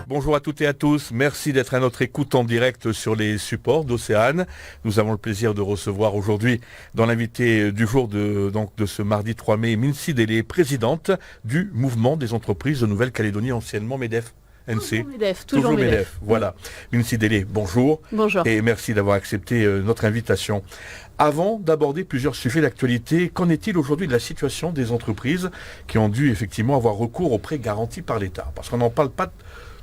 Bonjour à toutes et à tous, merci d'être à notre écoute en direct sur les supports d'Océane. Nous avons le plaisir de recevoir aujourd'hui dans l'invité du jour de ce mardi 3 mai, Mincy Délé, présidente du mouvement des entreprises de Nouvelle-Calédonie, anciennement MEDEF. NC. Toujours MEDEF. Voilà. Mincy Délé, bonjour. Bonjour. Et merci d'avoir accepté notre invitation. Avant d'aborder plusieurs sujets d'actualité, qu'en est-il aujourd'hui de la situation des entreprises qui ont dû effectivement avoir recours aux prêts garantis par l'État? Parce qu'on n'en parle pas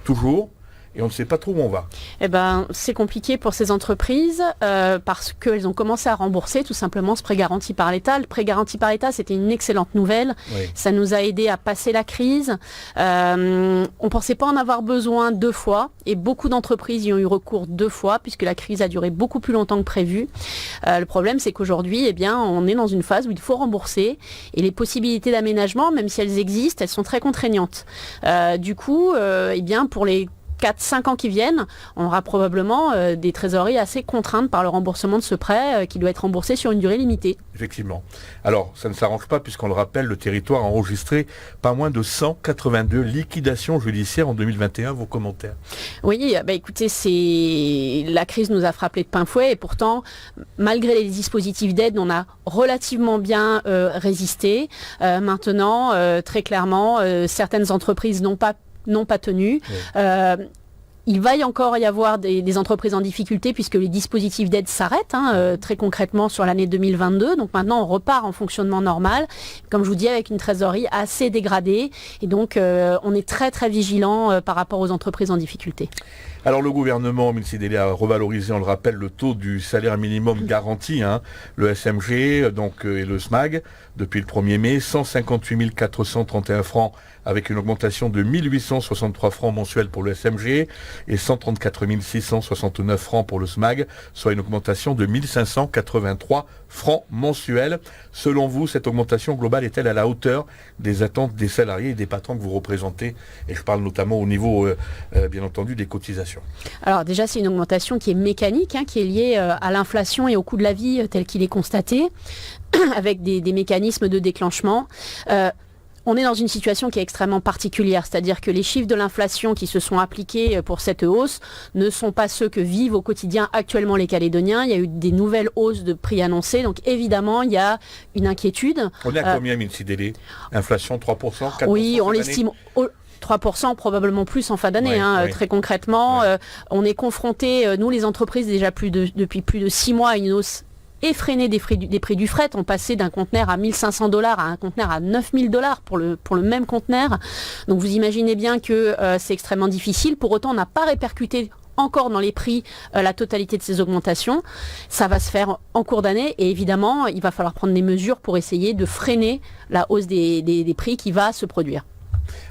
toujours. Et on ne sait pas trop où on va. Eh ben, c'est compliqué pour ces entreprises parce qu'elles ont commencé à rembourser tout simplement ce prêt garanti par l'État. Le prêt garanti par l'État, c'était une excellente nouvelle. Oui. Ça nous a aidé à passer la crise. On ne pensait pas en avoir besoin 2 fois et beaucoup d'entreprises y ont eu recours 2 fois puisque la crise a duré beaucoup plus longtemps que prévu. Le problème, c'est qu'aujourd'hui, eh bien, on est dans une phase où il faut rembourser et les possibilités d'aménagement, même si elles existent, elles sont très contraignantes. Du coup, eh bien, pour les 4-5 ans qui viennent, on aura probablement des trésoreries assez contraintes par le remboursement de ce prêt qui doit être remboursé sur une durée limitée. Effectivement. Alors, ça ne s'arrange pas puisqu'on le rappelle, le territoire a enregistré pas moins de 182 liquidations judiciaires en 2021. Vos commentaires? Oui, écoutez, la crise nous a frappé de plein fouet et pourtant, malgré les dispositifs d'aide, on a relativement bien résisté. Maintenant, très clairement, certaines entreprises n'ont pas tenu. Oui. Il va encore y avoir des entreprises en difficulté puisque les dispositifs d'aide s'arrêtent très concrètement sur l'année 2022. Donc maintenant, on repart en fonctionnement normal, comme je vous dis, avec une trésorerie assez dégradée. Et donc, on est très, très vigilant par rapport aux entreprises en difficulté. Alors le gouvernement, Mincy Délé, a revalorisé, on le rappelle, le taux du salaire minimum garanti, le SMG et le SMAG, depuis le 1er mai, 158 431 francs avec une augmentation de 1863 francs mensuels pour le SMG et 134 669 francs pour le SMAG, soit une augmentation de 1583 francs mensuels. Selon vous, cette augmentation globale est-elle à la hauteur des attentes des salariés et des patrons que vous représentez? Et je parle notamment au niveau, bien entendu, des cotisations. Alors déjà, c'est une augmentation qui est mécanique, qui est liée à l'inflation et au coût de la vie tel qu'il est constaté, avec des mécanismes de déclenchement. On est dans une situation qui est extrêmement particulière, c'est-à-dire que les chiffres de l'inflation qui se sont appliqués pour cette hausse ne sont pas ceux que vivent au quotidien actuellement les Calédoniens. Il y a eu des nouvelles hausses de prix annoncées, donc évidemment, il y a une inquiétude. On est à combien, Mincy Délé? Inflation 3%, 4%? Oui, on l'estime... 3%, probablement plus en fin d'année, très concrètement. On est confronté, nous les entreprises, déjà depuis plus de 6 mois, à une hausse effrénée des prix du fret. On passait d'un conteneur à $1 500 à un conteneur à $9 000 pour le même conteneur. Donc vous imaginez bien que c'est extrêmement difficile. Pour autant, on n'a pas répercuté encore dans les prix la totalité de ces augmentations. Ça va se faire en cours d'année et évidemment, il va falloir prendre des mesures pour essayer de freiner la hausse des prix qui va se produire.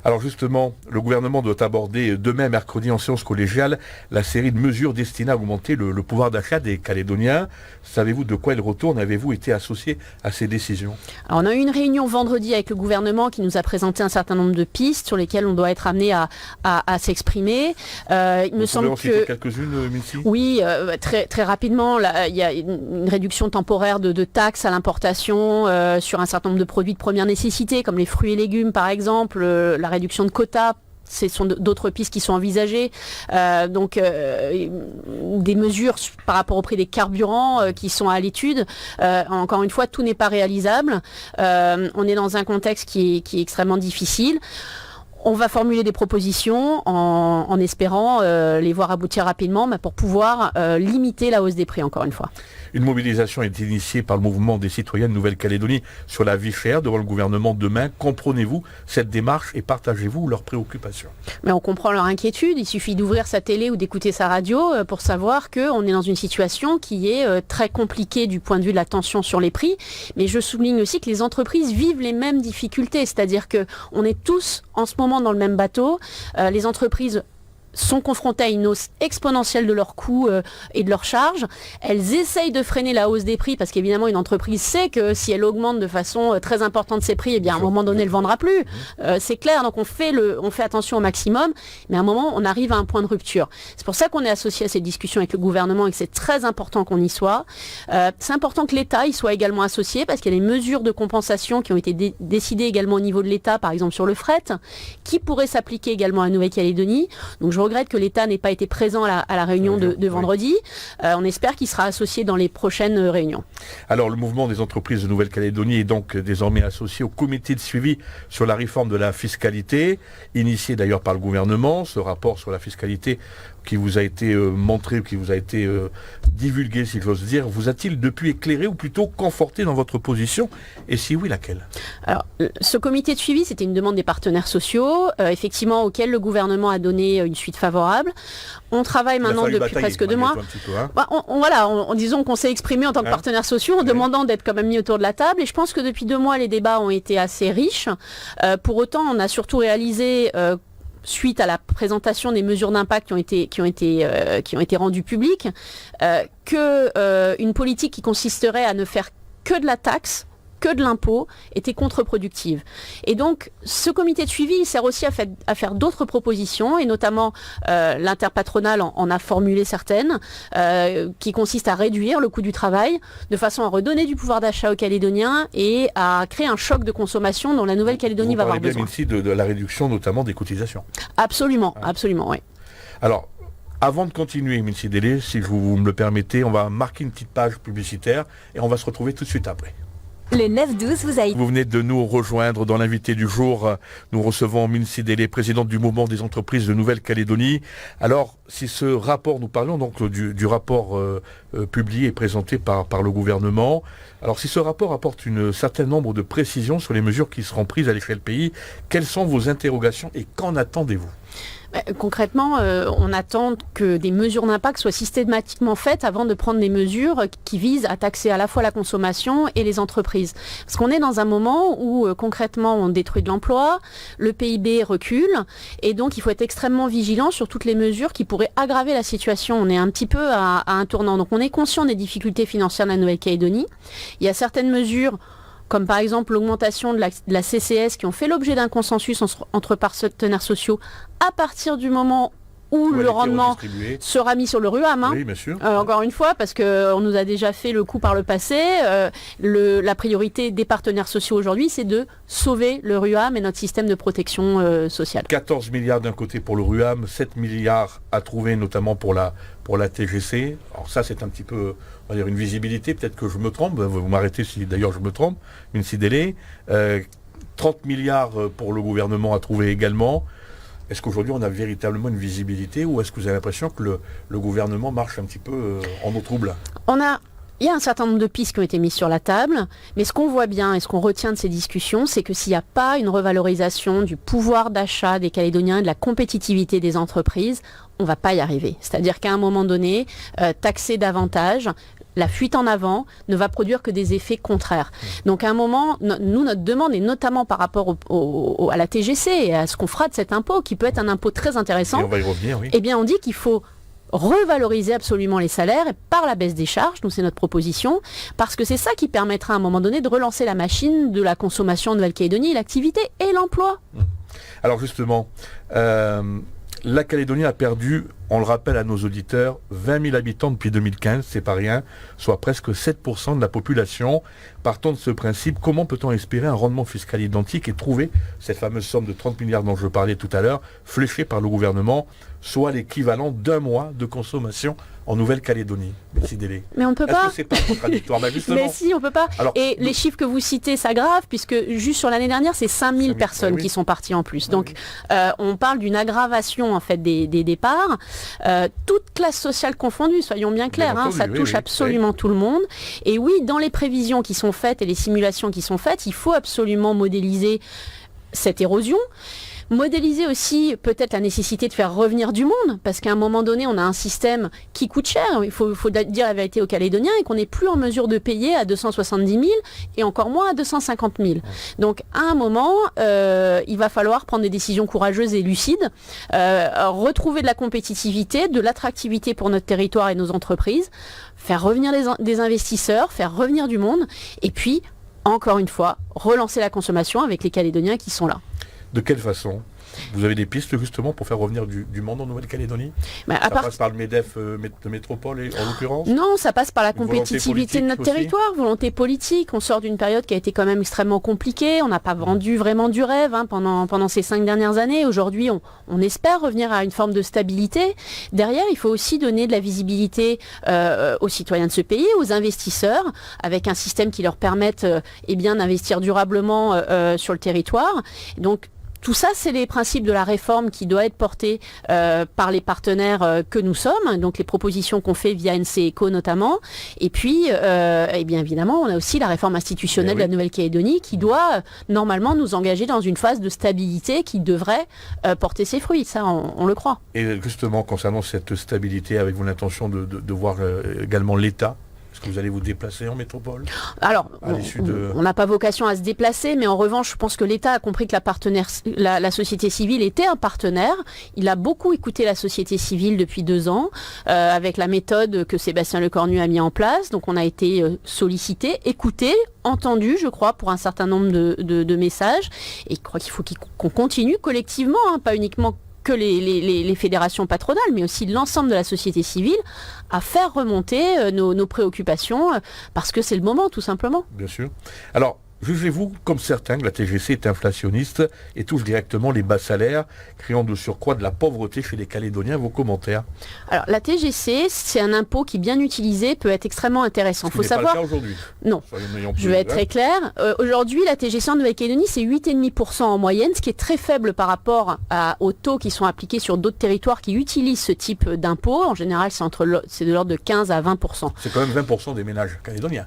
Alors justement, le gouvernement doit aborder demain, mercredi, en séance collégiale, la série de mesures destinées à augmenter le pouvoir d'achat des Calédoniens. Savez-vous de quoi il retourne? Avez-vous été associé à ces décisions? Alors, on a eu une réunion vendredi avec le gouvernement qui nous a présenté un certain nombre de pistes sur lesquelles on doit être amené à s'exprimer. Il me semble que quelques-unes, Mincy? Oui, très, très rapidement. Là, il y a une réduction temporaire de taxes à l'importation sur un certain nombre de produits de première nécessité, comme les fruits et légumes par exemple, la réduction de quotas. Ce sont d'autres pistes qui sont envisagées. Des mesures par rapport au prix des carburants qui sont à l'étude. Encore une fois, tout n'est pas réalisable. On est dans un contexte qui est extrêmement difficile. On va formuler des propositions en espérant les voir aboutir rapidement pour pouvoir limiter la hausse des prix, encore une fois. Une mobilisation est initiée par le mouvement des citoyens de Nouvelle-Calédonie sur la vie chère devant le gouvernement demain. Comprenez-vous cette démarche et partagez-vous leurs préoccupations? Mais on comprend leur inquiétude. Il suffit d'ouvrir sa télé ou d'écouter sa radio pour savoir qu'on est dans une situation qui est très compliquée du point de vue de la tension sur les prix. Mais je souligne aussi que les entreprises vivent les mêmes difficultés. C'est-à-dire qu'on est tous en ce moment dans le même bateau. Les entreprises sont confrontées à une hausse exponentielle de leurs coûts et de leurs charges. Elles essayent de freiner la hausse des prix parce qu'évidemment une entreprise sait que si elle augmente de façon très importante ses prix, eh bien à un moment donné elle ne vendra plus. C'est clair, donc on fait attention au maximum, mais à un moment on arrive à un point de rupture. C'est pour ça qu'on est associé à cette discussion avec le gouvernement et que c'est très important qu'on y soit. C'est important que l'État y soit également associé parce qu'il y a des mesures de compensation qui ont été décidées également au niveau de l'État, par exemple sur le fret, qui pourraient s'appliquer également à Nouvelle-Calédonie. Donc je je regrette que l'État n'ait pas été présent à la réunion de vendredi. On espère qu'il sera associé dans les prochaines réunions. Alors, le mouvement des entreprises de Nouvelle-Calédonie est donc désormais associé au comité de suivi sur la réforme de la fiscalité, initié d'ailleurs par le gouvernement. Ce rapport sur la fiscalité qui vous a été montré, qui vous a été divulgué, si j'ose dire, vous a-t-il depuis éclairé ou plutôt conforté dans votre position? Et si oui, laquelle? Alors, ce comité de suivi, c'était une demande des partenaires sociaux, effectivement, auquel le gouvernement a donné une suite favorable. On travaille maintenant depuis presque 2 mois. Disons qu'on s'est exprimé en tant que partenaires sociaux en demandant d'être quand même mis autour de la table. Et je pense que depuis 2 mois, les débats ont été assez riches. Pour autant, on a surtout réalisé suite à la présentation des mesures d'impact qui ont été rendues publiques, qu'une politique qui consisterait à ne faire que de la taxe, que de l'impôt, était contre-productive. Et donc, ce comité de suivi, il sert aussi à faire d'autres propositions, et notamment l'interpatronale en a formulé certaines, qui consistent à réduire le coût du travail, de façon à redonner du pouvoir d'achat aux Calédoniens et à créer un choc de consommation dont la Nouvelle-Calédonie va avoir besoin. Vous parlez bien ici de la réduction notamment des cotisations. Absolument, absolument, oui. Alors, avant de continuer, Mincy Délé, si vous me le permettez, on va marquer une petite page publicitaire et on va se retrouver tout de suite après. Le 9-12 vous a... Vous venez de nous rejoindre dans l'invité du jour. Nous recevons Mincy Délé, présidente du mouvement des entreprises de Nouvelle-Calédonie. Alors, si ce rapport, nous parlons donc du rapport publié et présenté par le gouvernement. Alors, si ce rapport apporte un certain nombre de précisions sur les mesures qui seront prises à l'échelle pays, quelles sont vos interrogations et qu'en attendez-vous ? Concrètement, on attend que des mesures d'impact soient systématiquement faites avant de prendre des mesures qui visent à taxer à la fois la consommation et les entreprises. Parce qu'on est dans un moment où concrètement on détruit de l'emploi, le PIB recule, et donc il faut être extrêmement vigilant sur toutes les mesures qui pourraient aggraver la situation. On est un petit peu à un tournant. Donc on est conscient des difficultés financières de la Nouvelle-Calédonie. Il y a certaines mesures, comme par exemple l'augmentation de la CCS, qui ont fait l'objet d'un consensus entre partenaires sociaux à partir du moment où le rendement sera mis sur le RUAM. Oui, bien sûr. Encore une fois, parce qu'on nous a déjà fait le coup par le passé, la priorité des partenaires sociaux aujourd'hui, c'est de sauver le RUAM et notre système de protection sociale. 14 milliards d'un côté pour le RUAM, 7 milliards à trouver notamment pour la TGC. Alors ça, c'est un petit peu, on va dire, une visibilité. Peut-être que je me trompe. Vous m'arrêtez si d'ailleurs je me trompe. Mincy Délé. 30 milliards pour le gouvernement à trouver également. Est-ce qu'aujourd'hui on a véritablement une visibilité ou est-ce que vous avez l'impression que le gouvernement marche un petit peu en eau trouble ? Il y a un certain nombre de pistes qui ont été mises sur la table, mais ce qu'on voit bien et ce qu'on retient de ces discussions, c'est que s'il n'y a pas une revalorisation du pouvoir d'achat des Calédoniens et de la compétitivité des entreprises, on ne va pas y arriver. C'est-à-dire qu'à un moment donné, taxer davantage, la fuite en avant ne va produire que des effets contraires. Donc à un moment, nous, notre demande, et notamment par rapport à la TGC et à ce qu'on fera de cet impôt, qui peut être un impôt très intéressant, et on va y revenir, oui. Eh bien on dit qu'il faut revaloriser absolument les salaires et par la baisse des charges, nous c'est notre proposition, parce que c'est ça qui permettra à un moment donné de relancer la machine de la consommation en Nouvelle-Calédonie, l'activité et l'emploi. Alors justement, la Calédonie a perdu, on le rappelle à nos auditeurs, 20 000 habitants depuis 2015, c'est pas rien, soit presque 7% de la population. Partant de ce principe, comment peut-on espérer un rendement fiscal identique et trouver cette fameuse somme de 30 milliards dont je parlais tout à l'heure, fléchée par le gouvernement, soit l'équivalent d'1 mois de consommation en Nouvelle-Calédonie? Mincy Délé. Mais on ne peut pas. Est-ce que c'est pas contradictoire? Mais si, on ne peut pas. Alors, les chiffres que vous citez s'aggravent, puisque juste sur l'année dernière, c'est 5 000 personnes qui sont parties en plus. Donc, on parle d'une aggravation en fait des départs. Toute classe sociale confondue, soyons bien clairs, ça touche absolument tout le monde. Et oui, dans les prévisions qui sont faites et les simulations qui sont faites, il faut absolument modéliser cette érosion. Modéliser aussi peut-être la nécessité de faire revenir du monde, parce qu'à un moment donné, on a un système qui coûte cher, il faut dire la vérité aux Calédoniens, et qu'on n'est plus en mesure de payer à 270 000 et encore moins à 250 000. Donc à un moment, il va falloir prendre des décisions courageuses et lucides, retrouver de la compétitivité, de l'attractivité pour notre territoire et nos entreprises, faire revenir des investisseurs, faire revenir du monde, et puis, encore une fois, relancer la consommation avec les Calédoniens qui sont là. De quelle façon? Vous avez des pistes justement pour faire revenir du monde en Nouvelle-Calédonie? Ça passe par le MEDEF de métropole en l'occurrence? Non, ça passe par la Une volonté compétitivité de notre politique aussi territoire, volonté politique. On sort d'une période qui a été quand même extrêmement compliquée. On n'a pas vendu vraiment du rêve pendant ces 5 dernières années. Aujourd'hui, on espère revenir à une forme de stabilité. Derrière, il faut aussi donner de la visibilité aux citoyens de ce pays, aux investisseurs, avec un système qui leur permette d'investir durablement sur le territoire. Donc, tout ça, c'est les principes de la réforme qui doit être portée par les partenaires que nous sommes, donc les propositions qu'on fait via NC-ECO notamment. Et puis, bien évidemment, on a aussi la réforme institutionnelle de la Nouvelle-Calédonie qui doit normalement nous engager dans une phase de stabilité qui devrait porter ses fruits. Ça, on le croit. Et justement, concernant cette stabilité, avez-vous l'intention de voir également l'État? Est-ce que vous allez vous déplacer en métropole? Alors, on n'a pas vocation à se déplacer, mais en revanche, je pense que l'État a compris que la société civile était un partenaire. Il a beaucoup écouté la société civile depuis 2 ans, avec la méthode que Sébastien Lecornu a mis en place. Donc on a été sollicité, écouté, entendu, je crois, pour un certain nombre de messages. Et je crois qu'il faut qu'on continue collectivement, pas uniquement que les fédérations patronales, mais aussi l'ensemble de la société civile, à faire remonter nos préoccupations, parce que c'est le moment, tout simplement. Bien sûr. Alors, jugez-vous, comme certains, que la TGC est inflationniste et touche directement les bas salaires, créant de surcroît de la pauvreté chez les Calédoniens? Vos commentaires? Alors, la TGC, c'est un impôt qui, bien utilisé, peut être extrêmement intéressant. Il faut savoir. Pas le cas aujourd'hui. Non. Je vais être très clair. Aujourd'hui, la TGC en Nouvelle-Calédonie, c'est 8,5% en moyenne, ce qui est très faible par rapport aux taux qui sont appliqués sur d'autres territoires qui utilisent ce type d'impôt. En général, c'est de l'ordre de 15 à 20%. C'est quand même 20% des ménages calédoniens.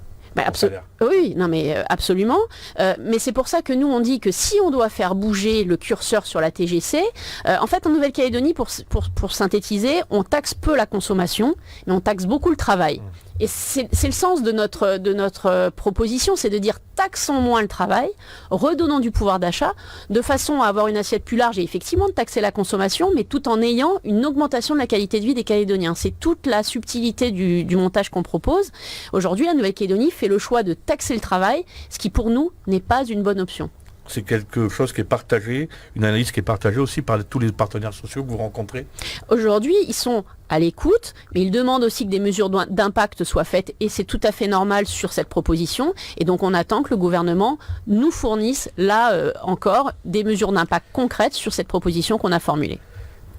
Oui, non mais absolument. Mais c'est pour ça que nous on dit que si on doit faire bouger le curseur sur la TGC, en fait en Nouvelle-Calédonie, pour synthétiser, on taxe peu la consommation, mais on taxe beaucoup le travail. Et c'est le sens de notre proposition, c'est de dire taxons moins le travail, redonnons du pouvoir d'achat, de façon à avoir une assiette plus large et effectivement de taxer la consommation, mais tout en ayant une augmentation de la qualité de vie des Calédoniens. C'est toute la subtilité du montage qu'on propose. Aujourd'hui, la Nouvelle-Calédonie fait le choix de taxer le travail, ce qui pour nous n'est pas une bonne option. C'est quelque chose qui est partagé, une analyse qui est partagée aussi par tous les partenaires sociaux que vous rencontrez? Aujourd'hui, ils sont à l'écoute, mais ils demandent aussi que des mesures d'impact soient faites, et c'est tout à fait normal sur cette proposition. Et donc on attend que le gouvernement nous fournisse, là encore, des mesures d'impact concrètes sur cette proposition qu'on a formulée.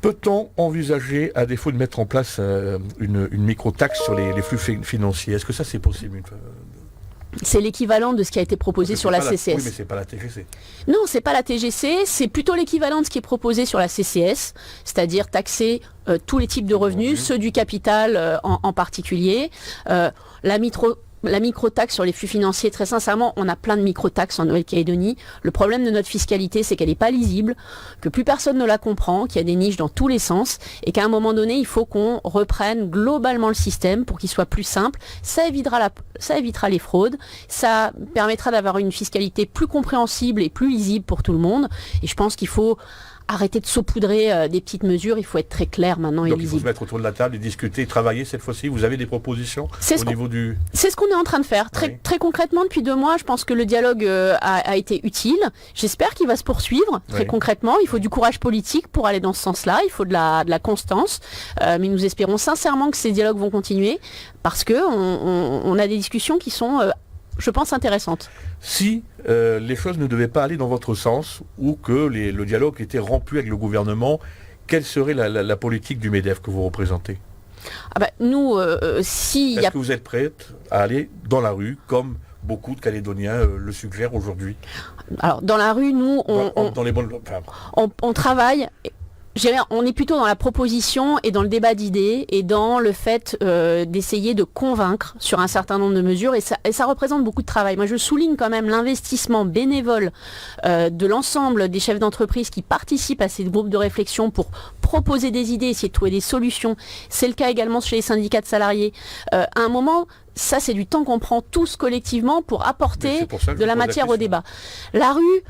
Peut-on envisager, à défaut de mettre en place une micro-taxe sur les flux financiers? Est-ce que ça c'est possible? C'est l'équivalent de ce qui a été proposé sur la CCS. Oui, mais c'est pas la TGC. Non, c'est pas la TGC, c'est plutôt l'équivalent de ce qui est proposé sur la CCS, c'est-à-dire taxer tous les types de revenus, ceux du capital en particulier, la micro-taxe sur les flux financiers. Très sincèrement, on a plein de micro-taxes en Nouvelle-Calédonie. Le problème de notre fiscalité, c'est qu'elle n'est pas lisible, que plus personne ne la comprend, qu'il y a des niches dans tous les sens, et qu'à un moment donné, il faut qu'on reprenne globalement le système pour qu'il soit plus simple. Ça évitera les fraudes, ça permettra d'avoir une fiscalité plus compréhensible et plus lisible pour tout le monde. Et je pense qu'il faut arrêter de saupoudrer des petites mesures, il faut être très clair maintenant et lisible. Donc il faut se mettre autour de la table et discuter, travailler cette fois-ci. Vous avez des propositions au niveau du... C'est ce qu'on est en train de faire. Très concrètement, depuis 2 mois, je pense que le dialogue a été utile. J'espère qu'il va se poursuivre très concrètement. Il faut du courage politique pour aller dans ce sens-là. Il faut de la constance. Mais nous espérons sincèrement que ces dialogues vont continuer parce qu'on a des discussions qui sont... je pense intéressante. Si les choses ne devaient pas aller dans votre sens ou que le dialogue était rompu avec le gouvernement, quelle serait la politique du MEDEF que vous représentez? Nous, si... Est-ce que vous êtes prête à aller dans la rue comme beaucoup de Calédoniens le suggèrent aujourd'hui? Alors, dans la rue, nous, on travaille... On est plutôt dans la proposition et dans le débat d'idées et dans le fait d'essayer de convaincre sur un certain nombre de mesures et ça représente beaucoup de travail. Moi je souligne quand même l'investissement bénévole de l'ensemble des chefs d'entreprise qui participent à ces groupes de réflexion pour proposer des idées, essayer de trouver des solutions. C'est le cas également chez les syndicats de salariés. À un moment, ça c'est du temps qu'on prend tous collectivement pour apporter de la matière au débat. La rue...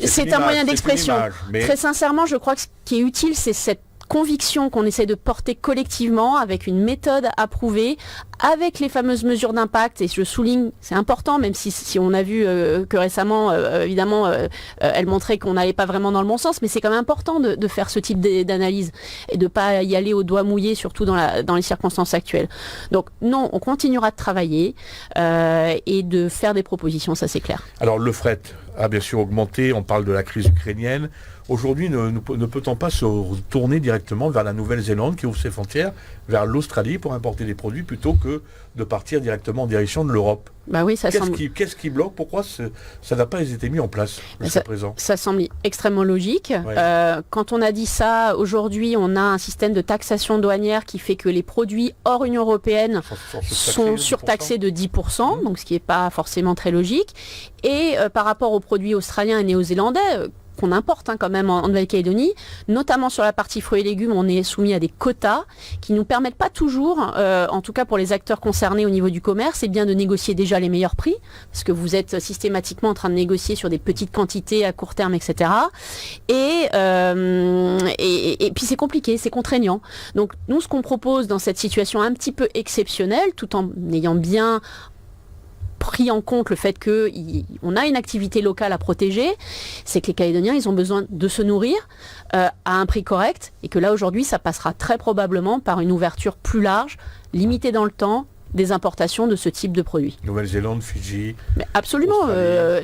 C'est un moyen d'expression. Très sincèrement, je crois que ce qui est utile, c'est cette conviction qu'on essaie de porter collectivement avec une méthode approuvée, avec les fameuses mesures d'impact, et je souligne, c'est important, même si on a vu que récemment, évidemment, elle montrait qu'on n'allait pas vraiment dans le bon sens, mais c'est quand même important de faire ce type d'analyse et de ne pas y aller au doigt mouillé, surtout dans les circonstances actuelles. Donc non, on continuera de travailler et de faire des propositions, ça c'est clair. Alors le fret a bien sûr augmenté, on parle de la crise ukrainienne. Aujourd'hui, ne peut-on pas se tourner directement vers la Nouvelle-Zélande qui ouvre ses frontières, vers l'Australie pour importer des produits plutôt que de partir directement en direction de l'Europe? Bah oui, Qu'est-ce qui bloque? Pourquoi ça n'a pas été mis en place jusqu'à présent? Ça semble extrêmement logique. Ouais. Quand on a dit ça, aujourd'hui, on a un système de taxation douanière qui fait que les produits hors Union européenne sont surtaxés de 10%, donc ce qui n'est pas forcément très logique. Et par rapport aux produits australiens et néo-zélandais, qu'on importe quand même en Nouvelle-Calédonie, notamment sur la partie fruits et légumes, on est soumis à des quotas qui ne nous permettent pas toujours, en tout cas pour les acteurs concernés au niveau du commerce, c'est bien de négocier déjà les meilleurs prix, parce que vous êtes systématiquement en train de négocier sur des petites quantités à court terme, etc. Et puis c'est compliqué, c'est contraignant. Donc nous, ce qu'on propose dans cette situation un petit peu exceptionnelle, tout en ayant bien pris en compte le fait qu'on a une activité locale à protéger, c'est que les Calédoniens, ils ont besoin de se nourrir à un prix correct, et que là, aujourd'hui, ça passera très probablement par une ouverture plus large, limitée dans le temps, des importations de ce type de produits. Nouvelle-Zélande, Fidji. Mais absolument,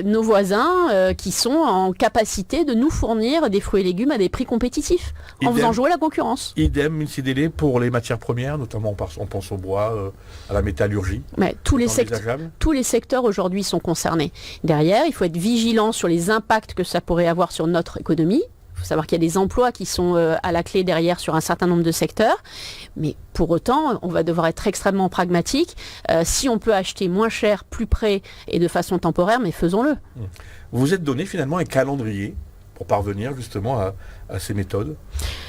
nos voisins qui sont en capacité de nous fournir des fruits et légumes à des prix compétitifs, en faisant jouer la concurrence. Idem, Mincidélé, pour les matières premières, notamment on pense au bois, à la métallurgie. Mais tous les secteurs aujourd'hui sont concernés. Derrière, il faut être vigilant sur les impacts que ça pourrait avoir sur notre économie. Il faut savoir qu'il y a des emplois qui sont à la clé derrière sur un certain nombre de secteurs. Mais pour autant, on va devoir être extrêmement pragmatique. Si on peut acheter moins cher, plus près et de façon temporaire, mais faisons-le. Vous vous êtes donné finalement un calendrier pour parvenir justement à ces méthodes?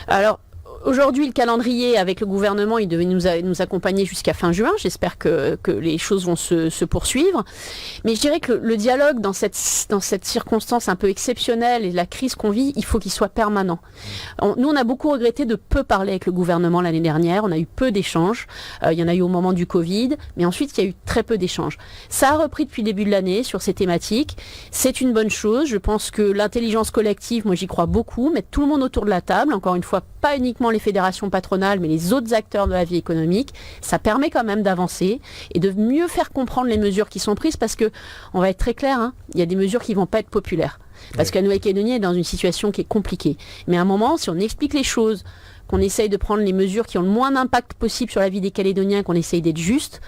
Alors, aujourd'hui, le calendrier avec le gouvernement, il devait nous accompagner jusqu'à fin juin. J'espère que les choses vont se poursuivre. Mais je dirais que le dialogue dans cette circonstance un peu exceptionnelle et la crise qu'on vit, il faut qu'il soit permanent. Nous, on a beaucoup regretté de peu parler avec le gouvernement l'année dernière. On a eu peu d'échanges. Il y en a eu au moment du Covid. Mais ensuite, il y a eu très peu d'échanges. Ça a repris depuis le début de l'année sur ces thématiques. C'est une bonne chose. Je pense que l'intelligence collective, moi j'y crois beaucoup. Mettre tout le monde autour de la table, encore une fois, pas uniquement les fédérations patronales, mais les autres acteurs de la vie économique, ça permet quand même d'avancer et de mieux faire comprendre les mesures qui sont prises, parce que, on va être très clair, il y a des mesures qui ne vont pas être populaires. Parce que la Nouvelle-Calédonie est dans une situation qui est compliquée. Mais à un moment, si on explique les choses, qu'on essaye de prendre les mesures qui ont le moins d'impact possible sur la vie des Calédoniens, qu'on essaye d'être juste,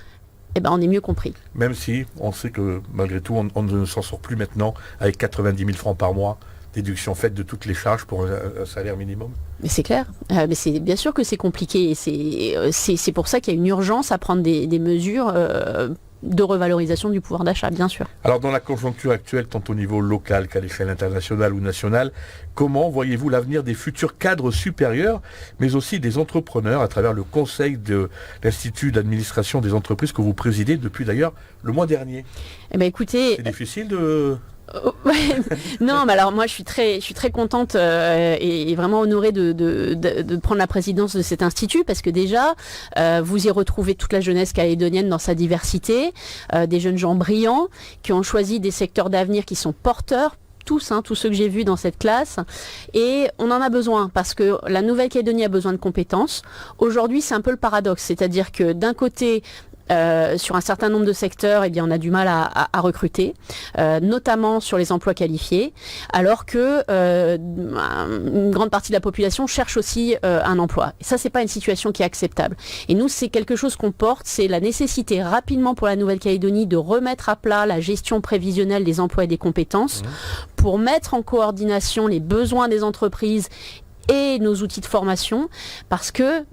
eh ben, on est mieux compris. Même si on sait que malgré tout, on ne s'en sort plus maintenant avec 90 000 francs par mois, déduction faite de toutes les charges pour un salaire minimum. Mais c'est clair. Mais c'est bien sûr que c'est compliqué. Et c'est pour ça qu'il y a une urgence à prendre des mesures de revalorisation du pouvoir d'achat, bien sûr. Alors dans la conjoncture actuelle, tant au niveau local qu'à l'échelle internationale ou nationale, comment voyez-vous l'avenir des futurs cadres supérieurs, mais aussi des entrepreneurs à travers le conseil de l'Institut d'administration des entreprises que vous présidez depuis d'ailleurs le mois dernier? Eh bien, écoutez, c'est difficile de... Non, mais alors moi je suis très contente et vraiment honorée de prendre la présidence de cet institut, parce que déjà vous y retrouvez toute la jeunesse calédonienne dans sa diversité, des jeunes gens brillants qui ont choisi des secteurs d'avenir qui sont porteurs. Tous ceux que j'ai vus dans cette classe, et on en a besoin parce que la Nouvelle-Calédonie a besoin de compétences. Aujourd'hui, c'est un peu le paradoxe, c'est-à-dire que d'un côté, sur un certain nombre de secteurs, eh bien, on a du mal à recruter, notamment sur les emplois qualifiés, alors que une grande partie de la population cherche aussi un emploi. Et ça, c'est pas une situation qui est acceptable. Et nous, c'est quelque chose qu'on porte, c'est la nécessité rapidement pour la Nouvelle-Calédonie de remettre à plat la gestion prévisionnelle des emplois et des compétences pour mettre en coordination les besoins des entreprises et nos outils de formation, parce que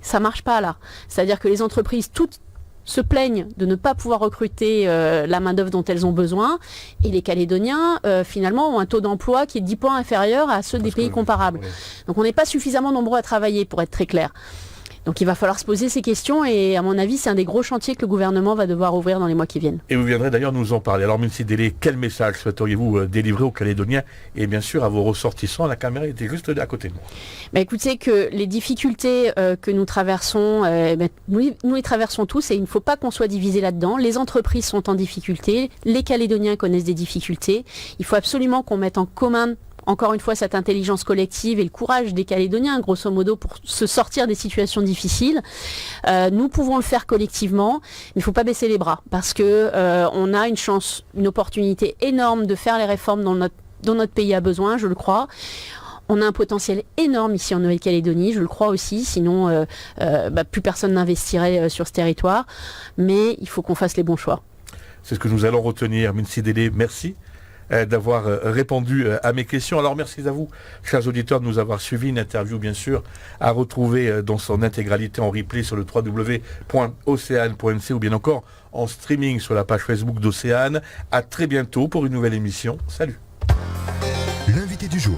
ça marche pas là. C'est-à-dire que les entreprises toutes se plaignent de ne pas pouvoir recruter la main-d'œuvre dont elles ont besoin, et les Calédoniens finalement ont un taux d'emploi qui est 10 points inférieur à ceux des pays comparables. Donc on n'est pas suffisamment nombreux à travailler, pour être très clair. Donc il va falloir se poser ces questions et à mon avis c'est un des gros chantiers que le gouvernement va devoir ouvrir dans les mois qui viennent. Et vous viendrez d'ailleurs nous en parler. Alors Mincy Délé, quel message souhaiteriez-vous délivrer aux Calédoniens et bien sûr à vos ressortissants? La caméra était juste à côté de moi. Écoutez, que les difficultés que nous traversons, nous les traversons tous et il ne faut pas qu'on soit divisé là-dedans. Les entreprises sont en difficulté, les Calédoniens connaissent des difficultés. Il faut absolument qu'on mette en commun encore une fois cette intelligence collective et le courage des Calédoniens, grosso modo, pour se sortir des situations difficiles. Nous pouvons le faire collectivement, mais il ne faut pas baisser les bras, parce que on a une chance, une opportunité énorme de faire les réformes dont notre pays a besoin, je le crois. On a un potentiel énorme ici en Nouvelle-Calédonie, je le crois aussi, sinon plus personne n'investirait sur ce territoire. Mais il faut qu'on fasse les bons choix. C'est ce que nous allons retenir. Mincy Délé, merci d'avoir répondu à mes questions. Alors merci à vous, chers auditeurs, de nous avoir suivis. Une interview, bien sûr, à retrouver dans son intégralité en replay sur le www.oceane.nc ou bien encore en streaming sur la page Facebook d'Océane. À très bientôt pour une nouvelle émission. Salut. L'invité du jour.